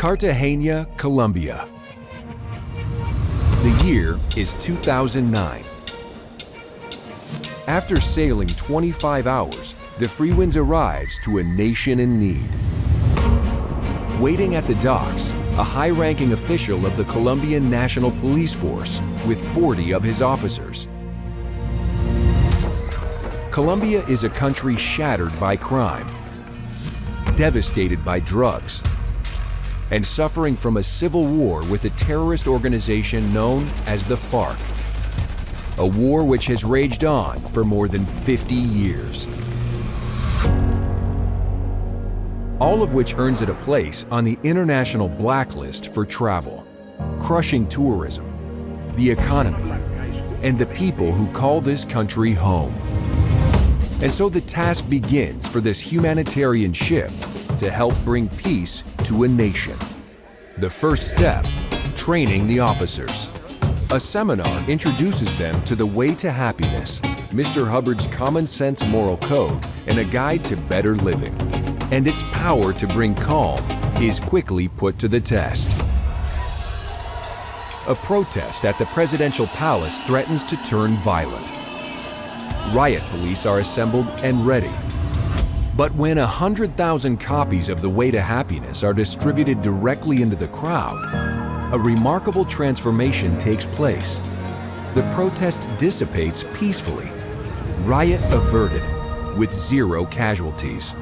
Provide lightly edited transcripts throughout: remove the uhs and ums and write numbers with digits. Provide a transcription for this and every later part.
Cartagena, Colombia. The year is 2009. After sailing 25 hours, the Freewinds arrives to a nation in need. Waiting at the docks, a high-ranking official of the Colombian National Police Force with 40 of his officers. Colombia is a country shattered by crime, devastated by drugs, and suffering from a civil war with a terrorist organization known as the FARC. A war which has raged on for more than 50 years. All of which earns it a place on the international blacklist for travel, crushing tourism, the economy, and the people who call this country home. And so the task begins for this humanitarian ship to help bring peace to a nation. The first step, training the officers. A seminar introduces them to the way to happiness, Mr. Hubbard's common sense moral code, and a guide to better living. And its power to bring calm is quickly put to the test. A protest at the presidential palace threatens to turn violent. Riot police are assembled and ready. But when 100,000 copies of The Way to Happiness are distributed directly into the crowd, a remarkable transformation takes place. The protest dissipates peacefully, riot averted, with 0 casualties.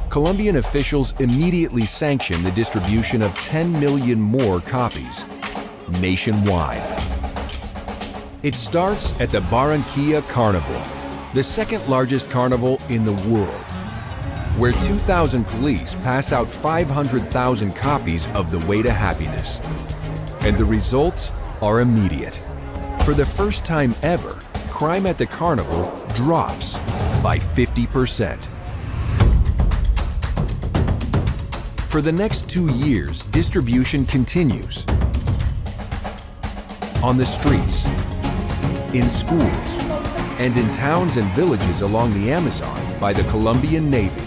Colombian officials immediately sanction the distribution of 10 million more copies, nationwide. It starts at the Barranquilla Carnival, the second largest carnival in the world, where 2,000 police pass out 500,000 copies of The Way to Happiness. And the results are immediate. For the first time ever, crime at the carnival drops by 50%. For the next 2 years, distribution continues. On the streets, in schools, and in towns and villages along the Amazon by the Colombian Navy.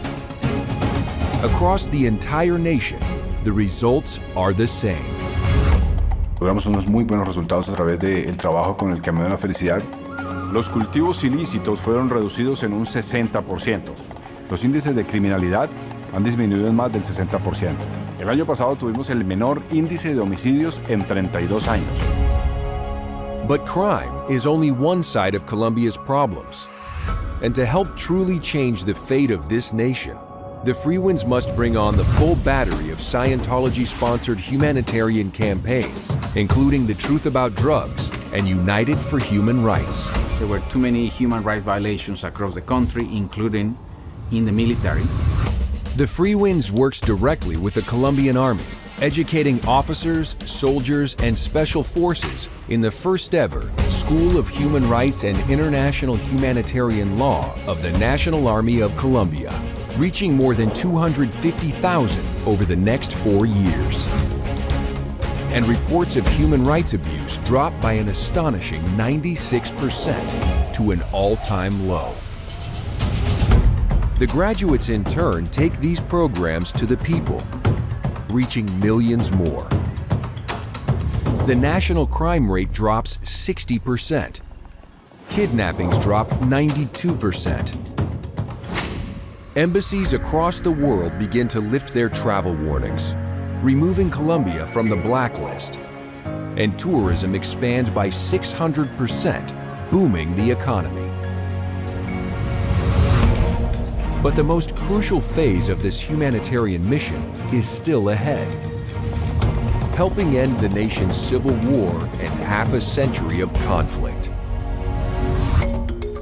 Across the entire nation, the results are the same. Logramos unos muy buenos resultados a través del trabajo con el camión de la felicidad. Los cultivos ilícitos fueron reducidos en un 60%. Los índices de criminalidad han disminuido en más del 60%. El año pasado tuvimos el menor índice de homicidios en 32 años. But crime is only one side of Colombia's problems. And to help truly change the fate of this nation, the Freewinds must bring on the full battery of Scientology-sponsored humanitarian campaigns, including The Truth About Drugs and United for Human Rights. There were too many human rights violations across the country, including in the military. The Freewinds works directly with the Colombian Army, educating officers, soldiers, and special forces in the first ever School of Human Rights and International Humanitarian Law of the National Army of Colombia, reaching more than 250,000 over the next 4 years. And reports of human rights abuse dropped by an astonishing 96% to an all-time low. The graduates in turn take these programs to the people, reaching millions more. The national crime rate drops 60%. Kidnappings drop 92%. Embassies across the world begin to lift their travel warnings, removing Colombia from the blacklist. And tourism expands by 600%, booming the economy. But the most crucial phase of this humanitarian mission is still ahead. Helping end the nation's civil war and half a century of conflict.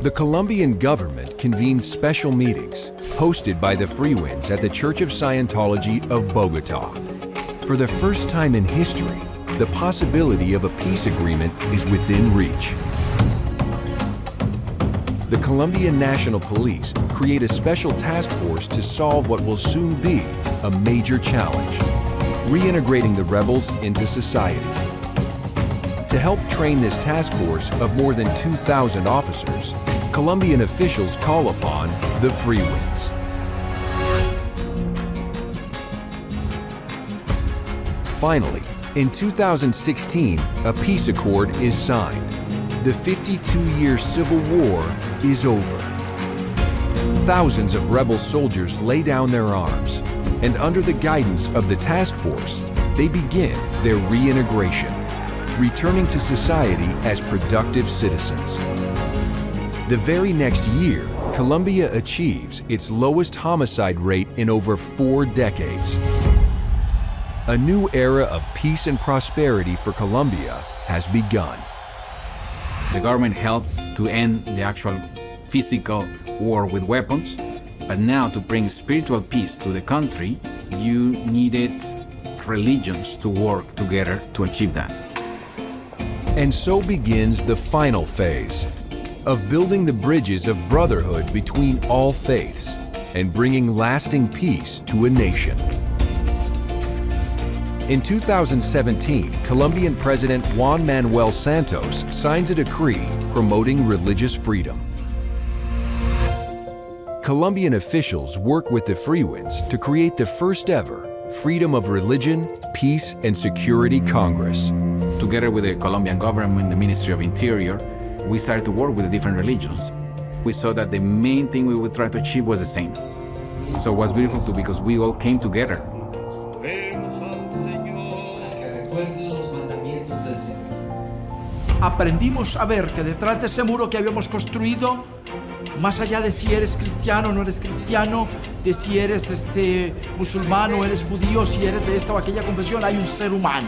The Colombian government convenes special meetings, hosted by the Freewinds at the Church of Scientology of Bogota. For the first time in history, the possibility of a peace agreement is within reach. The Colombian National Police create a special task force to solve what will soon be a major challenge, reintegrating the rebels into society. To help train this task force of more than 2,000 officers, Colombian officials call upon the Freewinds. finally, in 2016, a peace accord is signed. The 52-year civil war is over. Thousands of rebel soldiers lay down their arms, and under the guidance of the task force, they begin their reintegration, returning to society as productive citizens. The very next year, Colombia achieves its lowest homicide rate in over 4 decades. A new era of peace and prosperity for Colombia has begun. The government helped to end the actual physical war with weapons, but now to bring spiritual peace to the country, you needed religions to work together to achieve that. And so begins the final phase of building the bridges of brotherhood between all faiths and bringing lasting peace to a nation. In 2017, Colombian President Juan Manuel Santos signs a decree promoting religious freedom. Colombian officials work with the Freewinds to create the first ever Freedom of Religion, Peace and Security Congress. Together with the Colombian government, the Ministry of Interior, we started to work with the different religions. We saw that the main thing we would try to achieve was the same. So it was beautiful too, because we all came together. Aprendimos a ver que detrás de ese muro que habíamos construido, más allá de si eres cristiano o no eres cristiano, de si eres musulmán o eres judío, si eres de esta o aquella confesión, hay un ser humano.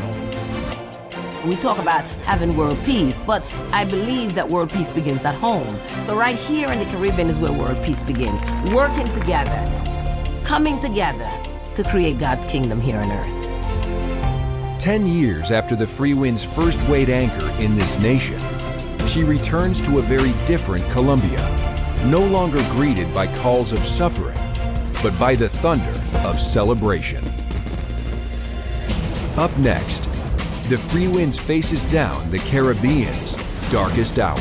We talk about having world peace, but I believe that world peace begins at home. So right here in the Caribbean is where world peace begins. Working together, coming together to create God's kingdom here on earth. 10 years after the Freewinds first weighed anchor in this nation, she returns to a very different Colombia, no longer greeted by calls of suffering, but by the thunder of celebration. Up next, the Freewinds faces down the Caribbean's darkest hour.